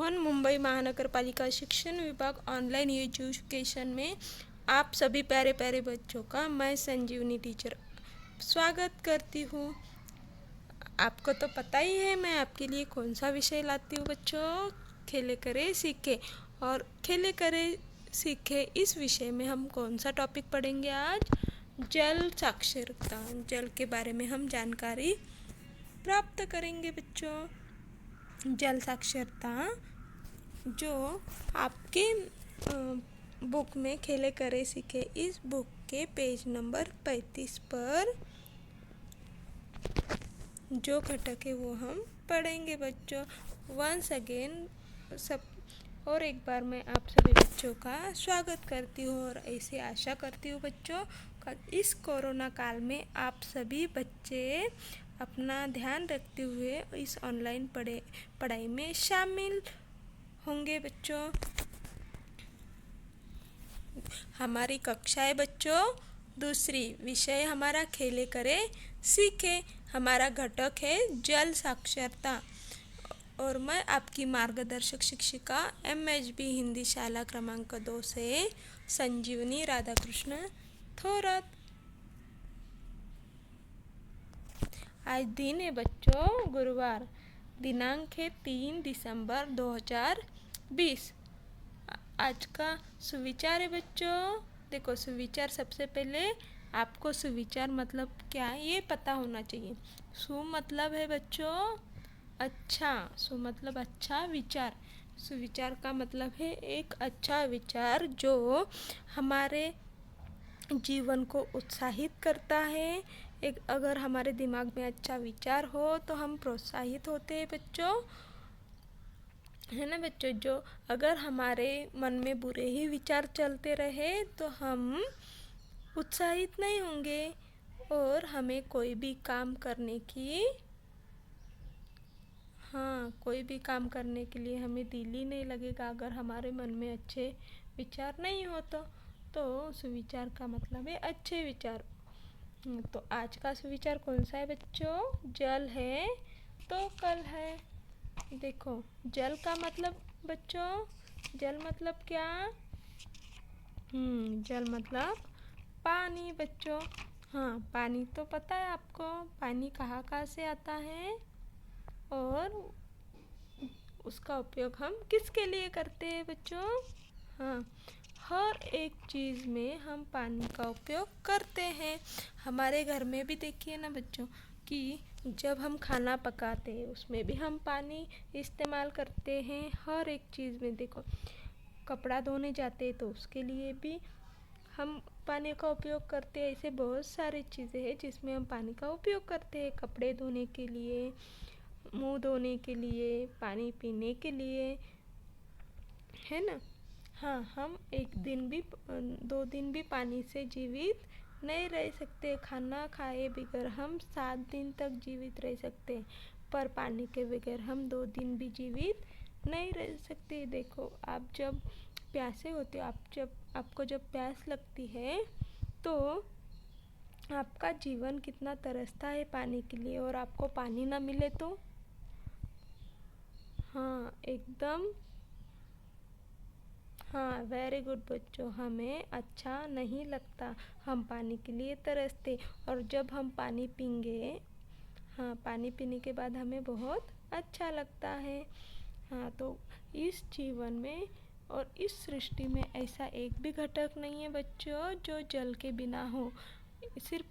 1 मुंबई महानगर पालिका शिक्षण विभाग ऑनलाइन एजुकेशन में आप सभी प्यारे प्यारे बच्चों का मैं संजीवनी टीचर स्वागत करती हूँ। आपको तो पता ही है मैं आपके लिए कौन सा विषय लाती हूँ बच्चों। खेले करे सीखे, और खेले करे सीखे इस विषय में हम कौन सा टॉपिक पढ़ेंगे आज? जल साक्षरता। जल के बारे में हम जानकारी प्राप्त करेंगे बच्चों। जल साक्षरता जो आपके बुक में खेले करे सीखे इस बुक के पेज नंबर 35 पर जो घटक है वो हम पढ़ेंगे बच्चों। वंस अगेन सब और एक बार मैं आप सभी बच्चों का स्वागत करती हूँ और ऐसे आशा करती हूँ बच्चों इस कोरोना काल में आप सभी बच्चे अपना ध्यान रखते हुए इस ऑनलाइन पढ़ाई में शामिल होंगे बच्चों। हमारी कक्षा है बच्चों दूसरी, विषय हमारा खेले करे सीखे, हमारा घटक है जल साक्षरता और मैं आपकी मार्गदर्शक शिक्षिका MHB हिंदी शाला क्रमांक 2 से संजीवनी राधाकृष्ण थोरात। आज दिन है बच्चों गुरुवार, दिनांक है 3 दिसंबर 2020। आज का सुविचार है बच्चों। देखो सुविचार, सबसे पहले आपको सुविचार मतलब क्या है ये पता होना चाहिए। सु मतलब है बच्चों अच्छा, सु मतलब अच्छा विचार। सुविचार का मतलब है एक अच्छा विचार जो हमारे जीवन को उत्साहित करता है। एक अगर हमारे दिमाग में अच्छा विचार हो तो हम प्रोत्साहित होते हैं बच्चों, है ना बच्चों। जो अगर हमारे मन में बुरे ही विचार चलते रहे तो हम उत्साहित नहीं होंगे और हमें कोई भी काम करने के लिए हमें दिल ही नहीं लगेगा अगर हमारे मन में अच्छे विचार नहीं हो तो सुविचार का मतलब है अच्छे विचार। तो आज का सुविचार कौन सा है बच्चों? जल है तो कल है। देखो जल का मतलब बच्चों, जल मतलब क्या? जल मतलब पानी बच्चों। हाँ, पानी तो पता है आपको, पानी कहाँ से आता है और उसका उपयोग हम किसके लिए करते हैं बच्चों? हाँ, हर एक चीज़ में हम पानी का उपयोग करते हैं। हमारे घर में भी देखिए ना बच्चों कि जब हम खाना पकाते हैं उसमें भी हम पानी इस्तेमाल करते हैं। हर एक चीज़ में देखो, कपड़ा धोने जाते हैं तो उसके लिए भी हम पानी का उपयोग करते हैं। ऐसे बहुत सारी चीज़ें हैं जिसमें हम पानी का उपयोग करते हैं। कपड़े धोने के लिए, मुंह धोने के लिए, पानी पीने के लिए, है ना। हाँ, हम एक दिन भी 2 दिन भी पानी से जीवित नहीं रह सकते। खाना खाए बगैर हम 7 दिन तक जीवित रह सकते हैं, पर पानी के बगैर हम 2 दिन भी जीवित नहीं रह सकते। देखो आप जब प्यासे होते हो, आपको जब प्यास लगती है तो आपका जीवन कितना तरसता है पानी के लिए, और आपको पानी ना मिले तो एकदम वेरी गुड बच्चों, हमें अच्छा नहीं लगता, हम पानी के लिए तरसते। और जब हम पानी पीएंगे, पानी पीने के बाद हमें बहुत अच्छा लगता है। तो इस जीवन में और इस सृष्टि में ऐसा एक भी घटक नहीं है बच्चों जो जल के बिना हो। सिर्फ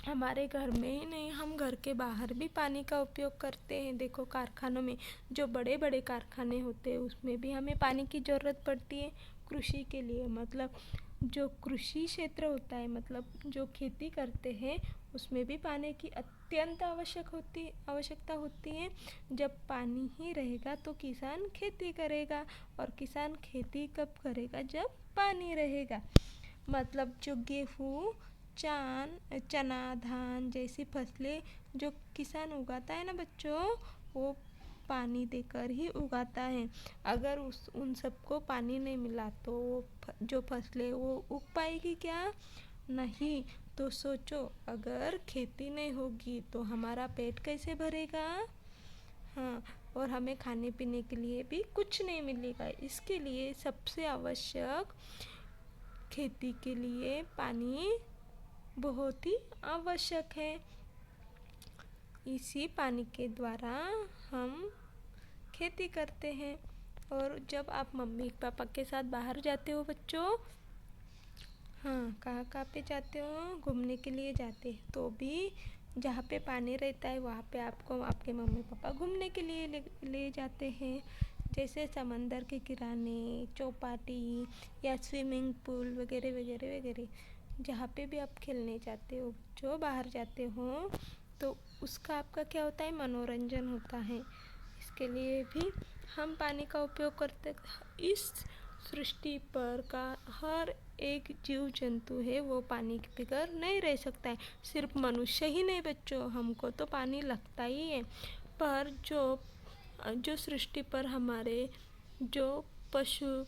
हमारे घर में ही नहीं, हम घर के बाहर भी पानी का उपयोग करते हैं। देखो कारखानों में, जो बड़े बड़े कारखाने होते हैं उसमें भी हमें पानी की ज़रूरत पड़ती है कृषि के लिए। मतलब जो कृषि क्षेत्र होता है, मतलब जो खेती करते हैं उसमें भी पानी की अत्यंत आवश्यकता होती है। जब पानी ही रहेगा तो किसान खेती करेगा, और किसान खेती कब करेगा? जब पानी रहेगा। मतलब जो गेहूँ, चना, धान जैसी फसलें जो किसान उगाता है ना बच्चों, वो पानी देकर ही उगाता है। अगर उन सबको पानी नहीं मिला तो जो फसलें वो उग पाएगी क्या? नहीं। तो सोचो, अगर खेती नहीं होगी तो हमारा पेट कैसे भरेगा? और हमें खाने पीने के लिए भी कुछ नहीं मिलेगा। इसके लिए सबसे आवश्यक खेती के लिए पानी बहुत ही आवश्यक है। इसी पानी के द्वारा हम खेती करते हैं। और जब आप मम्मी पापा के साथ बाहर जाते हो बच्चों, हाँ, कहाँ कहाँ पे जाते हो? घूमने के लिए जाते हैं, तो भी जहाँ पे पानी रहता है वहाँ पे आपको आपके मम्मी पापा घूमने के लिए ले जाते हैं। जैसे समंदर के किनारे, चौपाटी या स्विमिंग पूल वगैरह वगैरह वगैरह, जहाँ पे भी आप खेलने जाते हो, जो बाहर जाते हो, तो उसका आपका क्या होता है? मनोरंजन होता है। इसके लिए भी हम पानी का उपयोग करते। इस सृष्टि पर का हर एक जीव जंतु है वो पानी के बगैर नहीं रह सकता है। सिर्फ मनुष्य ही नहीं बच्चों, हमको तो पानी लगता ही है। पर जो सृष्टि पर हमारे जो पशु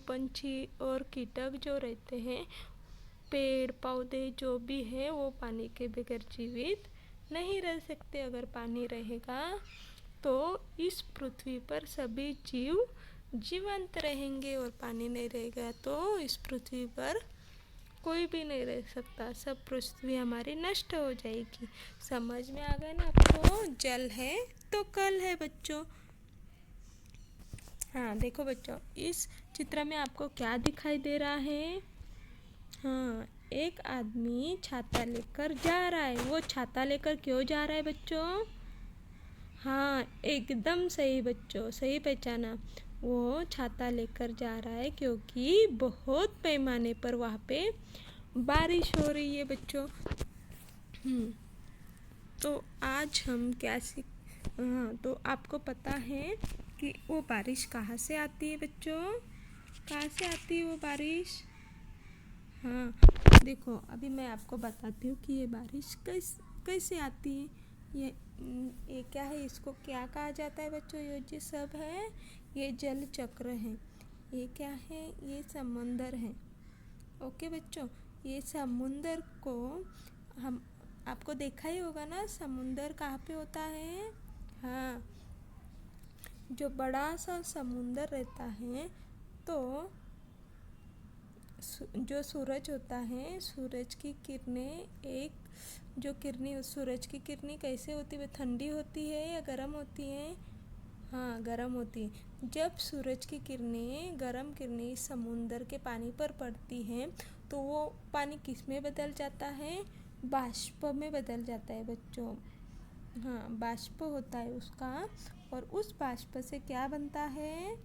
पंछी और कीटक जो रहते हैं, पेड़ पौधे जो भी है, वो पानी के बगैर जीवित नहीं रह सकते। अगर पानी रहेगा तो इस पृथ्वी पर सभी जीव जीवंत रहेंगे, और पानी नहीं रहेगा तो इस पृथ्वी पर कोई भी नहीं रह सकता। सब पृथ्वी हमारी नष्ट हो जाएगी। समझ में आ गया ना आपको? जल है तो कल है बच्चों। हाँ देखो बच्चों, इस चित्र में आपको क्या दिखाई दे रहा है? हाँ, एक आदमी छाता लेकर जा रहा है। वो छाता लेकर क्यों जा रहा है बच्चों? हाँ, एकदम सही बच्चों, सही पहचाना। वो छाता लेकर जा रहा है क्योंकि बहुत पैमाने पर वहाँ पे बारिश हो रही है बच्चों। तो आज हम क्या हाँ, तो आपको पता है कि वो बारिश कहाँ से आती है बच्चों? कहाँ से आती है वो बारिश? हाँ, देखो अभी मैं आपको बताती हूँ कि ये बारिश कैसे आती है। ये क्या है? इसको क्या कहा जाता है बच्चों? ये जो सब है ये जल चक्र है। ये क्या है? ये समंदर है। ओके बच्चों, ये समुंदर को हम आपको देखा ही होगा ना, समुंदर कहाँ पे होता है? हाँ, जो बड़ा सा समुंदर रहता है, तो जो सूरज होता है, सूरज की किरणें सूरज की किरणें कैसे होती है? ठंडी होती है या गर्म होती है? हाँ, गर्म होती है। जब सूरज की किरणें, गर्म किरणें इस समुंदर के पानी पर पड़ती हैं, तो वो पानी किस में बदल जाता है? बाष्प में बदल जाता है बच्चों। हाँ, बाष्प होता है उसका, और उस बाष्प से क्या बनता है?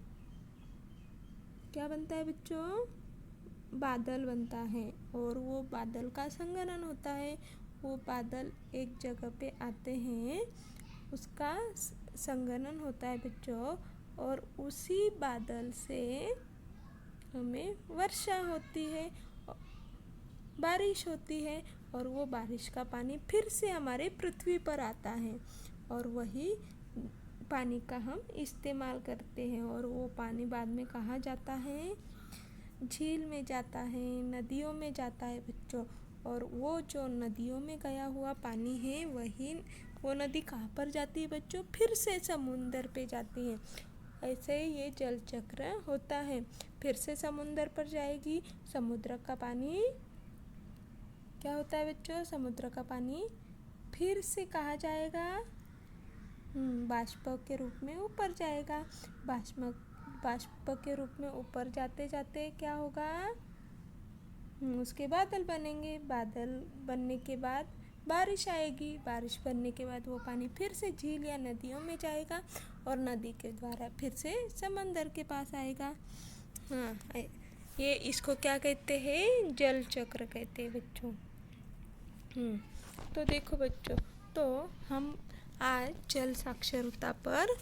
क्या बनता है बच्चों? बादल बनता है, और वो बादल का संघनन होता है। वो बादल एक जगह पे आते हैं, उसका संघनन होता है बच्चों, और उसी बादल से हमें वर्षा होती है, बारिश होती है, और वो बारिश का पानी फिर से हमारे पृथ्वी पर आता है, और वही पानी का हम इस्तेमाल करते हैं। और वो पानी बाद में कहाँ जाता है? झील में जाता है, नदियों में जाता है बच्चों। और वो जो नदियों में गया हुआ पानी है, वो नदी कहाँ पर जाती है बच्चों? फिर से समुंदर पे जाती है। ऐसे ही ये जल चक्र होता है। फिर से समुंदर पर जाएगी। समुद्र का पानी क्या होता है बच्चों? समुद्र का पानी फिर से कहाँ जाएगा? बाष्प के रूप में ऊपर जाएगा। बाष्प के रूप में ऊपर जाते जाते क्या होगा? उसके बादल बनेंगे। बादल बनने के बाद बारिश आएगी। बारिश बनने के बाद वो पानी फिर से झील या नदियों में जाएगा, और नदी के द्वारा फिर से समंदर के पास आएगा। हाँ, ये इसको क्या कहते हैं? जल चक्र कहते हैं बच्चों। तो देखो बच्चों, तो हम आज जल साक्षरता पर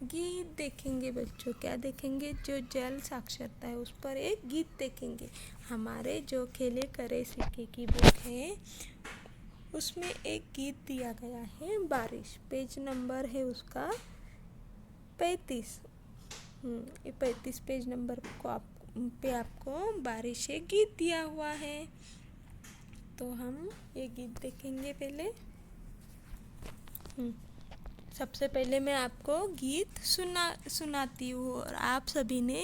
गीत देखेंगे बच्चों। क्या देखेंगे? जो जल साक्षरता है उस पर एक गीत देखेंगे। हमारे जो खेले करे सीखे की बुक है, उसमें एक गीत दिया गया है, बारिश। पेज नंबर है उसका 35। ये 35 पेज नंबर पे आपको बारिश एक गीत दिया हुआ है। तो हम ये गीत देखेंगे पहले। सबसे पहले मैं आपको गीत सुनाती हूँ और आप सभी ने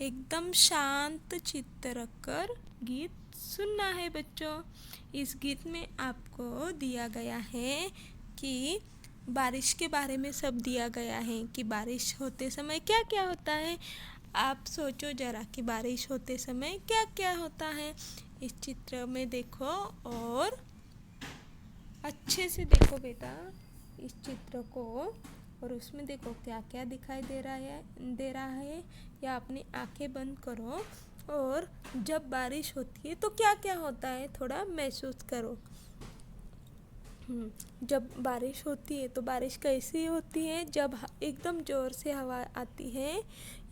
एकदम शांत चित्त रखकर गीत सुनना है बच्चों। इस गीत में आपको दिया गया है कि बारिश के बारे में सब दिया गया है कि बारिश होते समय क्या क्या होता है। आप सोचो जरा कि बारिश होते समय क्या क्या होता है। इस चित्र में देखो और अच्छे से देखो बेटा इस चित्र को, और उसमें देखो क्या क्या दिखाई दे रहा है। या अपनी आंखें बंद करो और जब बारिश होती है तो क्या क्या होता है थोड़ा महसूस करो। जब बारिश होती है तो बारिश कैसी होती है, जब एकदम ज़ोर से हवा आती है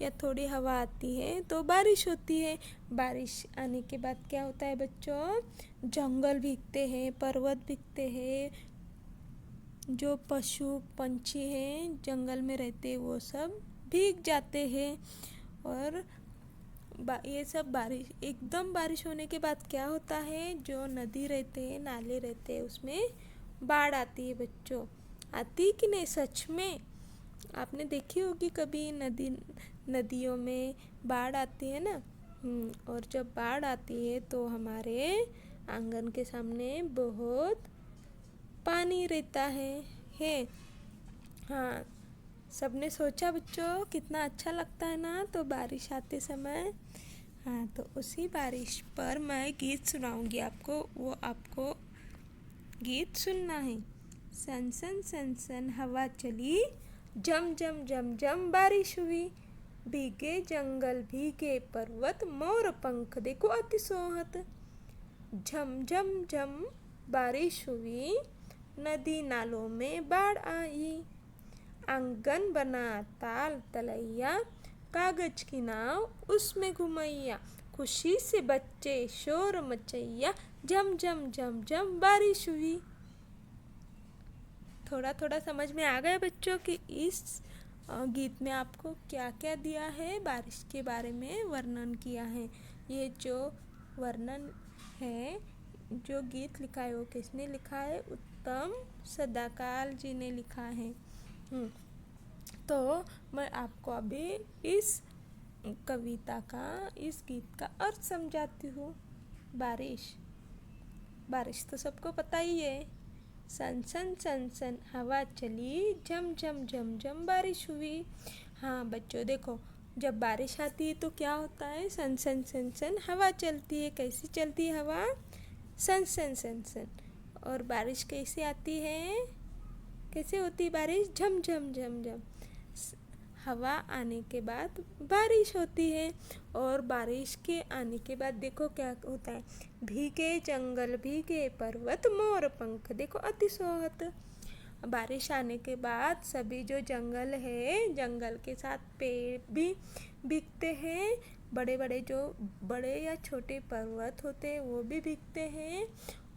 या थोड़ी हवा आती है तो बारिश होती है। बारिश आने के बाद क्या होता है बच्चों, जंगल भीगते हैं, पर्वत भीगते हैं, जो पशु पंछी हैं जंगल में रहते वो सब भीग जाते हैं। और ये सब बारिश एकदम बारिश होने के बाद क्या होता है, जो नदी रहते हैं नाले रहते हैं उसमें बाढ़ आती है बच्चों। आती कि नहीं, सच में आपने देखी होगी कभी नदियों में बाढ़ आती है ना। और जब बाढ़ आती है तो हमारे आंगन के सामने बहुत पानी रहता है। हाँ, सबने सोचा बच्चों कितना अच्छा लगता है ना तो बारिश आते समय। हाँ, तो उसी बारिश पर मैं गीत सुनाऊंगी आपको, वो आपको गीत सुनना है। सन सन सन सन हवा चली, जम जम जम जम बारिश हुई, भीगे जंगल भीगे पर्वत, मोर पंख देखो अति सोहत। झम झम झम बारिश हुई, नदी नालों में बाढ़ आई, आंगन बना ताल तलैया, कागज की नाव उसमें घुमैया, खुशी से बच्चे शोर मचैया, झम झम झम झम बारिश हुई। थोड़ा थोड़ा समझ में आ गया बच्चों कि इस गीत में आपको क्या क्या दिया है, बारिश के बारे में वर्णन किया है। ये जो वर्णन है, जो गीत लिखा है वो किसने लिखा है, उत्तम सदाकाल जी ने लिखा है। तो मैं आपको अभी इस कविता का, इस गीत का अर्थ समझाती हूँ। बारिश तो सबको पता ही है। सन सन सन सन हवा चली, झम झम झम झम बारिश हुई। हाँ बच्चों देखो, जब बारिश आती है तो क्या होता है, सन सन सन सन हवा चलती है। कैसी चलती है हवा, सन सन सन सन। और बारिश कैसे आती है, कैसे होती है बारिश, झम झम झम झम। हवा आने के बाद बारिश होती है। और बारिश के आने के बाद देखो क्या होता है, भीगे जंगल भीगे पर्वत, मोर पंख देखो अति सोहत। बारिश आने के बाद सभी जो जंगल है, जंगल के साथ पेड़ भी भीगते हैं, बड़े बड़े जो बड़े या छोटे पर्वत होते हैं वो भी भीगते हैं।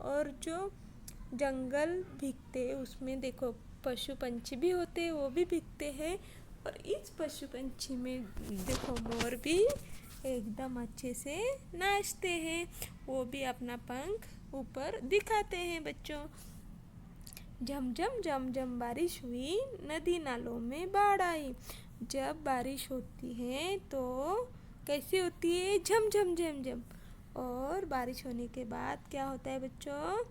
और जो जंगल भीगते हैं उसमें देखो पशु पंछी भी होते हैं, वो भी भीगते हैं। और इस पशु पंछी में देखो मोर भी एकदम अच्छे से नाचते हैं, वो भी अपना पंख ऊपर दिखाते हैं बच्चों। झम झम झम झम बारिश हुई, नदी नालों में बाढ़ आई। जब बारिश होती है तो कैसी होती है, झम झम झम झम। और बारिश होने के बाद क्या होता है बच्चों,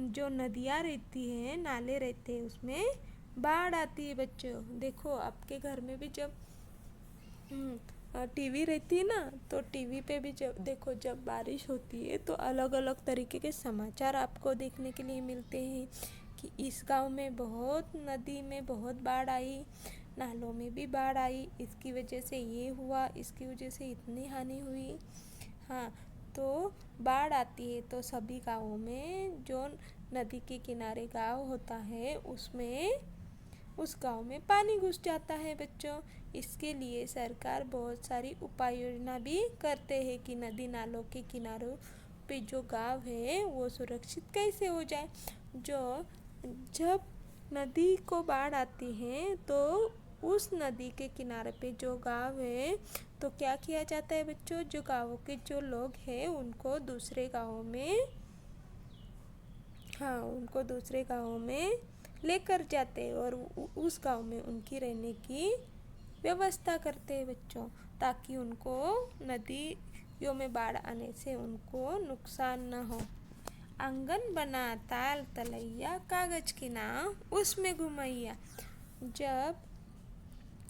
जो नदियाँ रहती हैं, नाले रहते हैं उसमें बाढ़ आती है बच्चों। देखो आपके घर में भी जब टीवी रहती है ना, तो टीवी पे भी जब देखो जब बारिश होती है तो अलग अलग तरीके के समाचार आपको देखने के लिए मिलते हैं कि इस गांव में बहुत, नदी में बहुत बाढ़ आई, नालों में भी बाढ़ आई, इसकी वजह से ये हुआ, इसकी वजह से इतनी हानि हुई। हाँ, तो बाढ़ आती है तो सभी गाँवों में, जो नदी के किनारे गांव होता है उसमें, उस गांव में पानी घुस जाता है बच्चों। इसके लिए सरकार बहुत सारी उपाय योजना भी करते हैं कि नदी नालों के किनारों पे जो गांव है वो सुरक्षित कैसे हो जाए। जब नदी को बाढ़ आती है तो उस नदी के किनारे पे जो गांव है तो क्या किया जाता है बच्चों, जो गाँवों के जो लोग हैं उनको दूसरे गाँवों में लेकर जाते और उस गांव में उनकी रहने की व्यवस्था करते हैं बच्चों, ताकि उनको नदियों में बाढ़ आने से उनको नुकसान न हो। आंगन बना ताल तलैया, कागज की नाव उसमें घुमैया। जब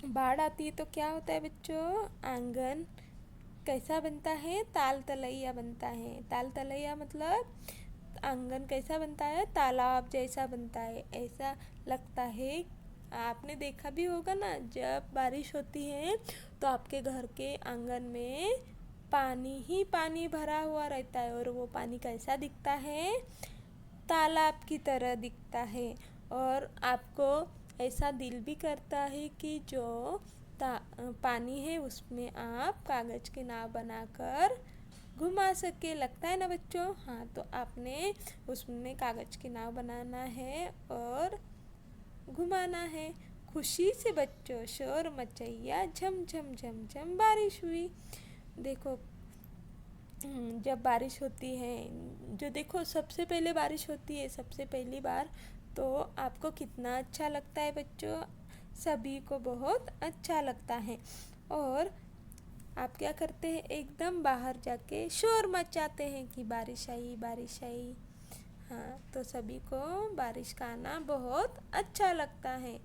बाढ़ आती है तो क्या होता है बच्चों, आंगन कैसा बनता है, ताल तलैया बनता है। ताल तलैया मतलब आंगन कैसा बनता है, तालाब जैसा बनता है। ऐसा लगता है, आपने देखा भी होगा ना, जब बारिश होती है तो आपके घर के आंगन में पानी ही पानी भरा हुआ रहता है और वो पानी कैसा दिखता है, तालाब की तरह दिखता है। और आपको ऐसा दिल भी करता है कि जो पानी है उसमें आप कागज की नाव बनाकर घुमा सके, लगता है ना बच्चों। हाँ, तो आपने उसमें कागज की नाव बनाना है और घुमाना है। खुशी से बच्चों शोर मचैया, झम झम झम झम बारिश हुई। देखो जब बारिश होती है, जो देखो सबसे पहले बारिश होती है सबसे पहली बार, तो आपको कितना अच्छा लगता है बच्चों, सभी को बहुत अच्छा लगता है। और आप क्या करते हैं, एकदम बाहर जाके शोर मचाते हैं कि बारिश आई बारिश आई। हाँ, तो सभी को बारिश का आना बहुत अच्छा लगता है।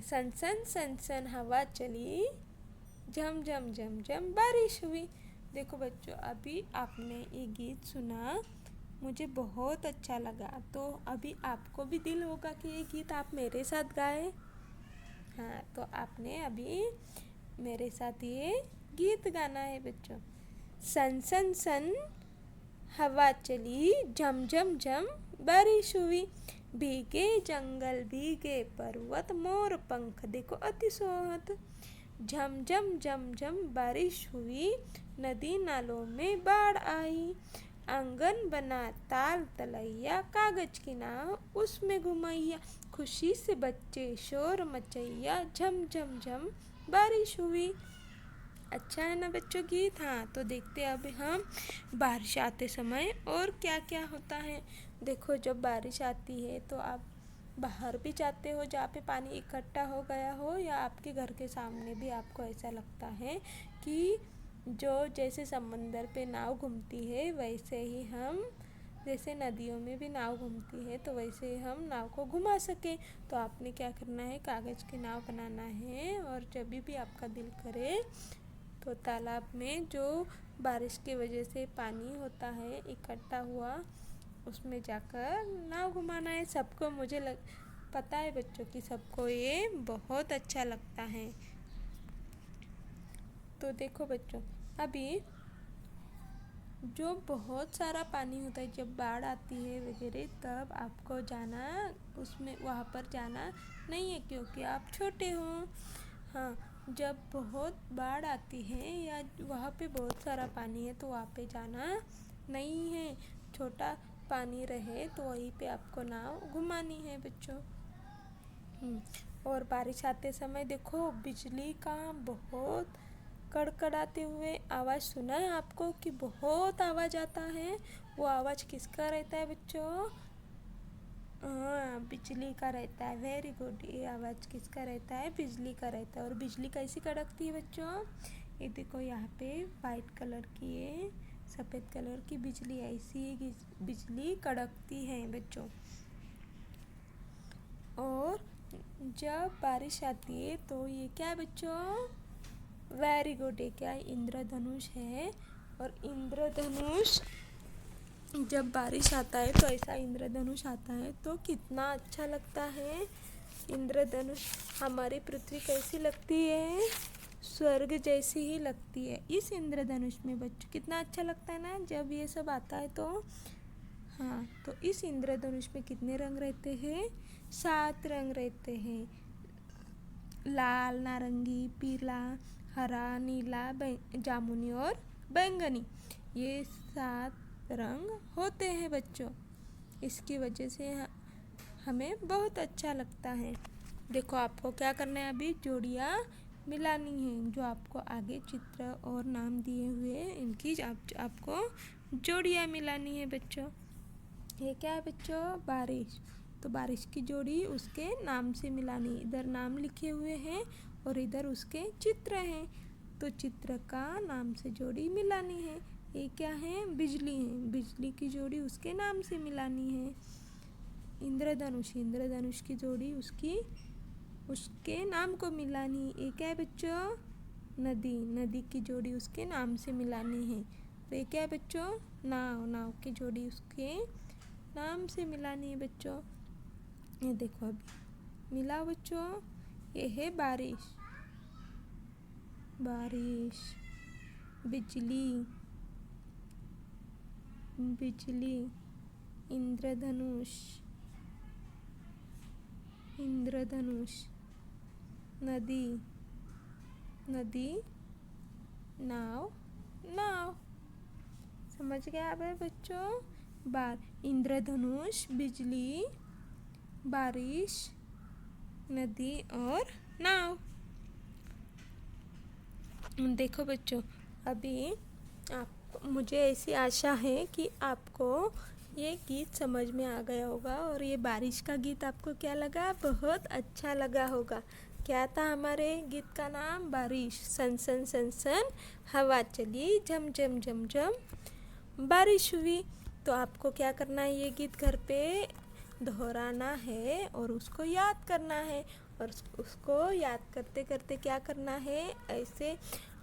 सन सन सन सन हवा चली, झम झम झम झम बारिश हुई। देखो बच्चों, अभी आपने ये गीत सुना, मुझे बहुत अच्छा लगा, तो अभी आपको भी दिल होगा कि ये गीत आप मेरे साथ गाएं। हाँ, तो आपने अभी मेरे साथ ये गीत गाना है बच्चों। सन सन सन हवा चली, झम झम झम बारिश हुई, भीगे जंगल भीगे पर्वत, मोर पंख देखो अति सोहत। झम झम झम झम बारिश हुई, नदी नालों में बाढ़ आई। आंगन बना ताल तलैया, कागज की नाव उसमें घुमैया। खुशी से बच्चे शोर मचैया, झम झम झम बारिश हुई। अच्छा है ना बच्चों गीत। हाँ, तो देखते हैं अभी हम बारिश आते समय और क्या क्या होता है। देखो जब बारिश आती है तो आप बाहर भी जाते हो जहाँ पे पानी इकट्ठा हो गया हो, या आपके घर के सामने भी आपको ऐसा लगता है कि जो जैसे समंदर पे नाव घूमती है वैसे ही हम, जैसे नदियों में भी नाव घूमती है तो वैसे ही हम नाव को घुमा सके। तो आपने क्या करना है, कागज़ की नाव बनाना है और जब भी आपका दिल करे तो तालाब में जो बारिश की वजह से पानी होता है इकट्ठा हुआ, उसमें जाकर नाव घुमाना है। सबको पता है बच्चों कि सबको ये बहुत अच्छा लगता है। तो देखो बच्चों, अभी जो बहुत सारा पानी होता है जब बाढ़ आती है वगैरह, तब आपको जाना उसमें वहाँ पर जाना नहीं है क्योंकि आप छोटे हो। हाँ, जब बहुत बाढ़ आती है या वहाँ पे बहुत सारा पानी है तो वहाँ पे जाना नहीं है। छोटा पानी रहे तो वहीं पे आपको नाव घुमानी है बच्चों। और बारिश आते समय देखो बिजली का बहुत कड़कड़ाते हुए आवाज़ सुना है आपको कि बहुत आवाज़ आता है। वो आवाज़ किसका रहता है बच्चों, हाँ बिजली का रहता है। वेरी गुड, ये आवाज़ किसका रहता है, बिजली का रहता है। और बिजली कैसी कड़कती है बच्चों, ये देखो यहाँ पे वाइट कलर की है, सफ़ेद कलर की बिजली, ऐसी बिजली कड़कती है बच्चों। और जब बारिश आती है तो ये क्या है बच्चों, वेरी गुड, ये क्या है, इंद्रधनुष है। और इंद्रधनुष जब बारिश आता है तो ऐसा इंद्रधनुष आता है तो कितना अच्छा लगता है। इंद्रधनुष, हमारी पृथ्वी कैसी लगती है, स्वर्ग जैसी ही लगती है इस इंद्रधनुष में बच्चों। कितना अच्छा लगता है ना जब ये सब आता है तो। हाँ, तो इस इंद्रधनुष में कितने रंग रहते हैं, 7 रंग रहते हैं। लाल, नारंगी, पीला, हरा, नीला, जामुनी और बैंगनी, ये 7 रंग होते हैं बच्चों। इसकी वजह से हमें बहुत अच्छा लगता है। देखो आपको क्या करना है, अभी जोड़ियाँ मिलानी है। जो आपको आगे चित्र और नाम दिए हुए इनकी आपको जोड़ियाँ मिलानी है बच्चों। ये क्या है बच्चों, बारिश। तो बारिश की जोड़ी उसके नाम से मिलानी। इधर नाम लिखे हुए हैं और इधर उसके चित्र हैं, तो चित्र का नाम से जोड़ी मिलानी है। ये क्या है? बिजली है, बिजली की जोड़ी उसके नाम से मिलानी है। इंद्रधनुष, इंद्रधनुष की जोड़ी उसके नाम को मिलानी। ये क्या है बच्चों? नदी, नदी की जोड़ी उसके नाम से मिलानी है। तो ये क्या है बच्चों? नाव, नाव की जोड़ी उसके नाम से मिलानी है बच्चों। ये देखो अभी मिलाओ बच्चों। ये है बारिश, बारिश। बिजली, बिजली। इंद्रधनुष, इंद्रधनुष। नदी, नदी। नाव, नाव। समझ गए आप बच्चों? इंद्रधनुष, बिजली, बारिश, नदी और नाव। देखो बच्चों, अभी मुझे ऐसी आशा है कि आपको ये गीत समझ में आ गया होगा और ये बारिश का गीत आपको क्या लगा? बहुत अच्छा लगा होगा। क्या था हमारे गीत का नाम? बारिश। सन सन सन सन हवा चली, झम झम झम झम बारिश हुई। तो आपको क्या करना है? ये गीत घर पे दोहराना है और उसको याद करना है। और उसको याद करते करते क्या करना है? ऐसे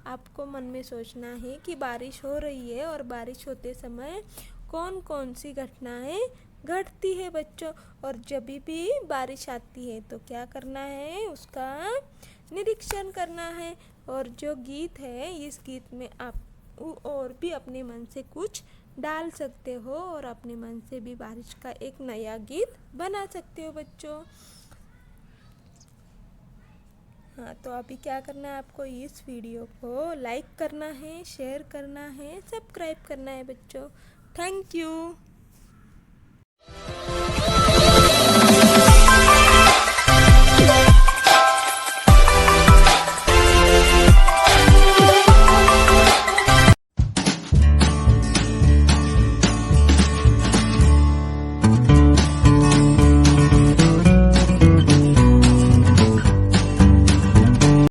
आपको मन में सोचना है कि बारिश हो रही है और बारिश होते समय कौन कौन सी घटनाएं घटती है बच्चों। और जब भी बारिश आती है तो क्या करना है? उसका निरीक्षण करना है। और जो गीत है, इस गीत में आप और भी अपने मन से कुछ डाल सकते हो और अपने मन से भी बारिश का एक नया गीत बना सकते हो बच्चों। हाँ, तो अभी क्या करना है आपको? इस वीडियो को लाइक करना है, शेयर करना है, सब्सक्राइब करना है बच्चों। Thank you.